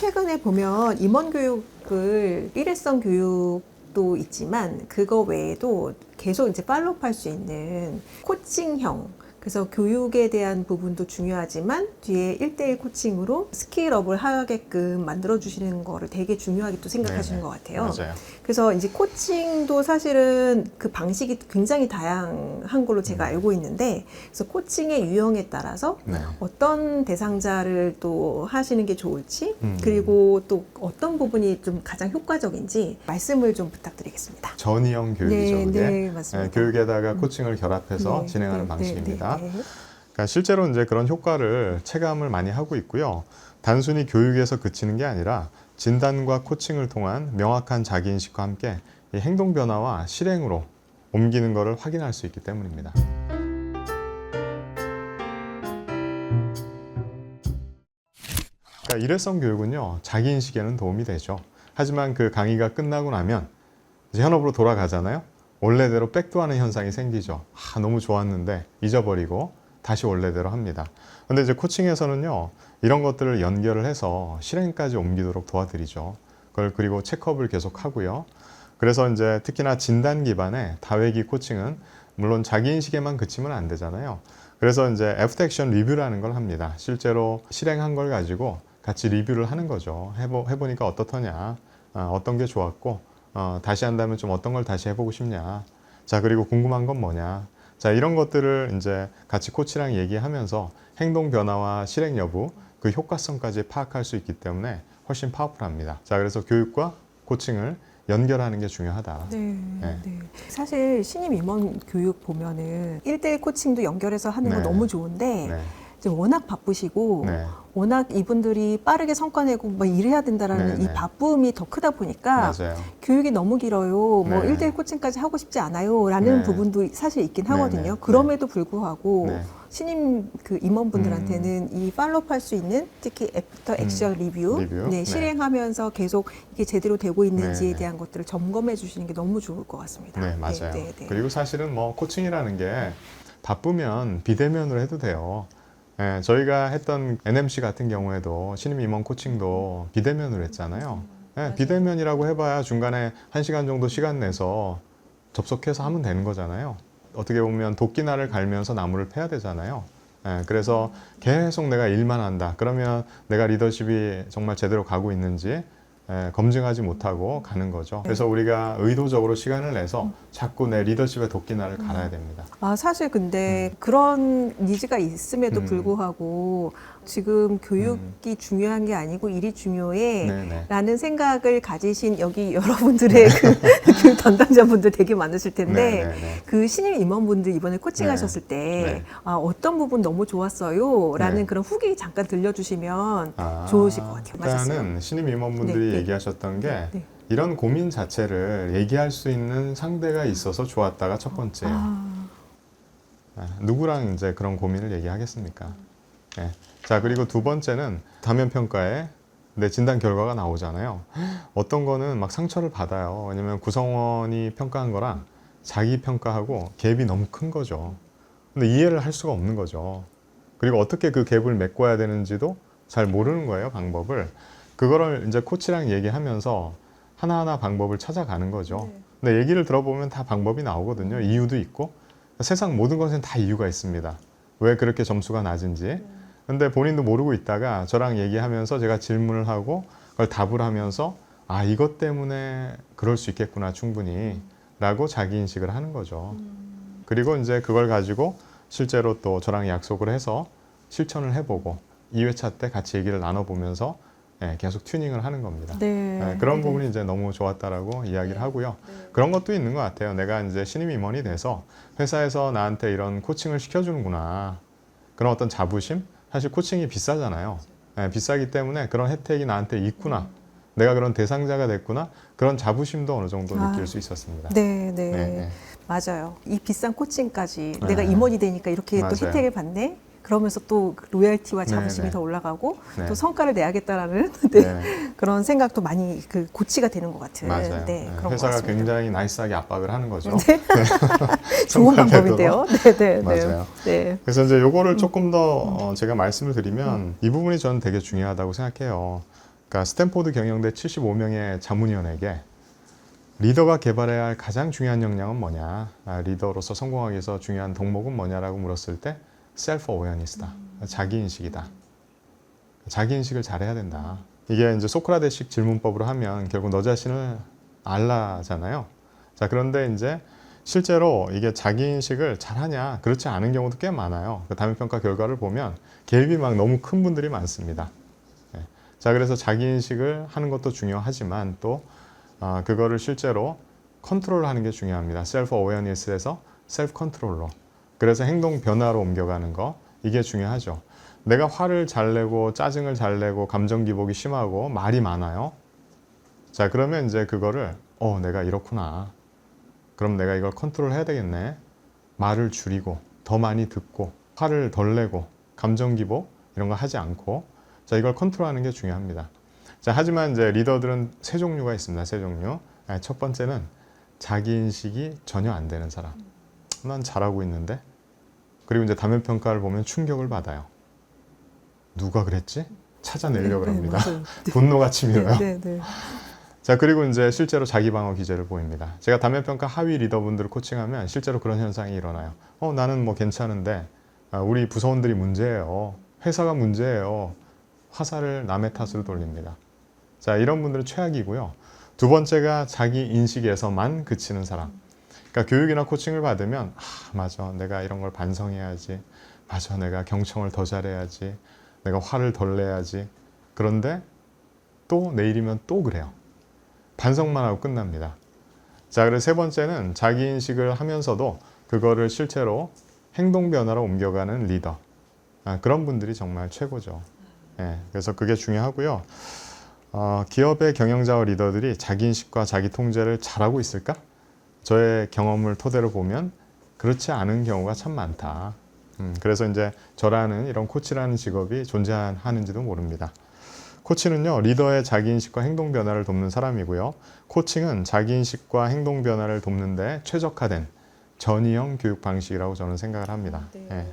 최근에 보면 임원 교육을 일회성 교육도 있지만 그거 외에도 계속 이제 팔로우할 수 있는 코칭형, 그래서 교육에 대한 부분도 중요하지만 뒤에 1대1 코칭으로 스킬업을 하게끔 만들어주시는 거를 되게 중요하게 또 생각하시는 것 같아요. 맞아요. 그래서 이제 코칭도 사실은 그 방식이 굉장히 다양한 걸로 제가 알고 있는데, 그래서 코칭의 유형에 따라서 네. 어떤 대상자를 또 하시는 게 좋을지, 그리고 또 어떤 부분이 좀 가장 효과적인지 말씀을 좀 부탁드리겠습니다. 전이형 교육이죠. 네, 그게. 네, 맞습니다. 교육에다가 코칭을 결합해서 네, 진행하는 네, 방식입니다. 네, 네, 네. 그러니까 실제로 이제 그런 효과를 체감을 많이 하고 있고요. 단순히 교육에서 그치는 게 아니라 진단과 코칭을 통한 명확한 자기인식과 함께 이 행동 변화와 실행으로 옮기는 것을 확인할 수 있기 때문입니다. 그러니까 일회성 교육은요, 자기인식에는 도움이 되죠. 하지만 그 강의가 끝나고 나면 이제 현업으로 돌아가잖아요. 원래대로 백도하는 현상이 생기죠. 너무 좋았는데 잊어버리고 다시 원래대로 합니다. 근데 이제 코칭에서는요, 이런 것들을 연결을 해서 실행까지 옮기도록 도와드리죠. 그걸 그리고 체크업을 계속 하고요. 그래서 이제 특히나 진단 기반의 다회기 코칭은 물론 자기인식에만 그치면 안 되잖아요. 그래서 이제 애프터 액션 리뷰라는 걸 합니다. 실제로 실행한 걸 가지고 같이 리뷰를 하는 거죠. 해보니까 어떻더냐, 어떤 게 좋았고, 다시 한다면 좀 어떤 걸 다시 해보고 싶냐. 자, 그리고 궁금한 건 뭐냐. 자, 이런 것들을 이제 같이 코치랑 얘기하면서 행동 변화와 실행 여부, 그 효과성까지 파악할 수 있기 때문에 훨씬 파워풀합니다. 자, 그래서 교육과 코칭을 연결하는 게 중요하다. 네, 네. 네. 사실 신입 임원 교육 보면은 1대1 코칭도 연결해서 하는 거 네. 너무 좋은데 네. 이제 워낙 바쁘시고 네. 워낙 이분들이 빠르게 성과 내고 뭐 일해야 된다라는 네, 이 네. 바쁨이 더 크다 보니까 맞아요. 교육이 너무 길어요. 뭐 네. 1대1 코칭까지 하고 싶지 않아요. 라는 네. 부분도 사실 있긴 네, 하거든요. 네. 그럼에도 불구하고 네. 신임 그 임원분들한테는 이 팔로우할 수 있는 특히 애프터 액션 리뷰, 리뷰. 네, 네. 실행하면서 계속 이게 제대로 되고 있는지에 네, 네. 대한 것들을 점검해 주시는 게 너무 좋을 것 같습니다. 네, 맞아요. 네, 네. 그리고 사실은 뭐 코칭이라는 게 바쁘면 비대면으로 해도 돼요. 예, 저희가 했던 NMC 같은 경우에도 신임 임원 코칭도 비대면으로 했잖아요. 예, 비대면이라고 해봐야 중간에 1시간 정도 시간 내서 접속해서 하면 되는 거잖아요. 어떻게 보면 도끼날을 갈면서 나무를 패야 되잖아요. 예, 그래서 계속 내가 일만 한다. 그러면 내가 리더십이 정말 제대로 가고 있는지 검증하지 못하고 가는 거죠. 그래서 우리가 의도적으로 시간을 내서 자꾸 내 리더십의 도끼날을 갈아야 됩니다. 아, 사실 근데 그런 니즈가 있음에도 불구하고 지금 교육이 중요한 게 아니고 일이 중요해 네네. 라는 생각을 가지신 여기 여러분들의 그 담당자분들 되게 많으실 텐데 네네네. 그 신임 임원분들 이번에 코칭하셨을 때 네. 아, 어떤 부분 너무 좋았어요 라는 네. 그런 후기 잠깐 들려주시면 좋으실 것 같아요. 맞았어요? 일단은 신임 임원분들이 네, 네. 얘기하셨던 게 네. 이런 고민 자체를 얘기할 수 있는 상대가 있어서 좋았다가 첫 번째예요. 누구랑 이제 그런 고민을 얘기하겠습니까? 네. 자, 그리고 두 번째는 다면 평가에 내 진단 결과가 나오잖아요. 어떤 거는 막 상처를 받아요. 왜냐면 구성원이 평가한 거랑 자기 평가하고 갭이 너무 큰 거죠. 근데 이해를 할 수가 없는 거죠. 그리고 어떻게 그 갭을 메꿔야 되는지도 잘 모르는 거예요, 방법을. 그거를 이제 코치랑 얘기하면서 하나하나 방법을 찾아가는 거죠. 근데 얘기를 들어보면 다 방법이 나오거든요. 이유도 있고. 세상 모든 것엔 다 이유가 있습니다. 왜 그렇게 점수가 낮은지. 근데 본인도 모르고 있다가 저랑 얘기하면서 제가 질문을 하고 그걸 답을 하면서 아, 이것 때문에 그럴 수 있겠구나, 충분히. 라고 자기 인식을 하는 거죠. 그리고 이제 그걸 가지고 실제로 또 저랑 약속을 해서 실천을 해보고 2회차 때 같이 얘기를 나눠보면서 계속 튜닝을 하는 겁니다. 네. 그런 네. 부분이 이제 너무 좋았다라고 이야기를 하고요. 그런 것도 있는 것 같아요. 내가 이제 신임 임원이 돼서 회사에서 나한테 이런 코칭을 시켜주는구나. 그런 어떤 자부심? 사실 코칭이 비싸잖아요. 비싸기 때문에 그런 혜택이 나한테 있구나. 내가 그런 대상자가 됐구나. 그런 자부심도 어느 정도 느낄 수 있었습니다. 네, 네. 네. 맞아요. 이 비싼 코칭까지 네. 내가 임원이 되니까 이렇게 맞아요. 또 혜택을 받네. 그러면서 또 로열티와 자부심이 네, 네. 더 올라가고 네. 또 성과를 내야겠다라는 네. 그런 생각도 많이 그 고치가 되는 것 같은 맞아요. 네, 그런 것 회사가 같습니다. 굉장히 나이스하게 압박을 하는 거죠. 좋은 성과 방법인데요. 네, 네, 네. 맞아요. 네. 그래서 이제 요거를 조금 더 제가 말씀을 드리면 이 부분이 저는 되게 중요하다고 생각해요. 그러니까 스탠포드 경영대 75명의 자문위원에게 리더가 개발해야 할 가장 중요한 역량은 뭐냐, 리더로서 성공하기 위해서 중요한 덕목은 뭐냐라고 물었을 때 셀프 어웨어니스다. 자기인식이다. 자기인식을 잘해야 된다. 이게 이제 소크라테식 질문법으로 하면 결국 너 자신을 알라잖아요. 자, 그런데 이제 실제로 이게 자기인식을 잘하냐, 그렇지 않은 경우도 꽤 많아요. 그 다면평가 결과를 보면 갭이 막 너무 큰 분들이 많습니다. 네. 자, 그래서 자기인식을 하는 것도 중요하지만 또 그거를 실제로 컨트롤하는 게 중요합니다. 셀프 어웨어니스에서 셀프 컨트롤로. 그래서 행동 변화로 옮겨가는 거, 이게 중요하죠. 내가 화를 잘 내고 짜증을 잘 내고 감정 기복이 심하고 말이 많아요. 자, 그러면 이제 그거를 내가 이렇구나. 그럼 내가 이걸 컨트롤 해야 되겠네. 말을 줄이고 더 많이 듣고 화를 덜 내고 감정 기복 이런 거 하지 않고, 자, 이걸 컨트롤하는 게 중요합니다. 자, 하지만 이제 리더들은 세 종류가 있습니다. 세 종류. 첫 번째는 자기인식이 전혀 안 되는 사람. 난 잘하고 있는데. 그리고 이제 다면평가를 보면 충격을 받아요. 누가 그랬지? 찾아내려고 합니다. 분노가 치밀어요. 자, 그리고 이제 실제로 자기 방어 기제를 보입니다. 제가 다면평가 하위 리더분들을 코칭하면 실제로 그런 현상이 일어나요. 나는 뭐 괜찮은데 우리 부서원들이 문제예요. 회사가 문제예요. 화살을 남의 탓으로 돌립니다. 자, 이런 분들은 최악이고요. 두 번째가 자기 인식에서만 그치는 사람. 그러니까 교육이나 코칭을 받으면 맞아, 내가 이런 걸 반성해야지. 맞아, 내가 경청을 더 잘해야지. 내가 화를 덜 내야지. 그런데 또 내일이면 또 그래요. 반성만 하고 끝납니다. 자, 그래서 세 번째는 자기인식을 하면서도 그거를 실제로 행동 변화로 옮겨가는 리더. 그런 분들이 정말 최고죠. 그래서 그게 중요하고요. 기업의 경영자와 리더들이 자기인식과 자기 통제를 잘하고 있을까? 저의 경험을 토대로 보면 그렇지 않은 경우가 참 많다. 그래서 이제 저라는 이런 코치라는 직업이 존재하는지도 모릅니다. 코치는요, 리더의 자기인식과 행동 변화를 돕는 사람이고요. 코칭은 자기인식과 행동 변화를 돕는데 최적화된 전이형 교육 방식이라고 저는 생각을 합니다. 네.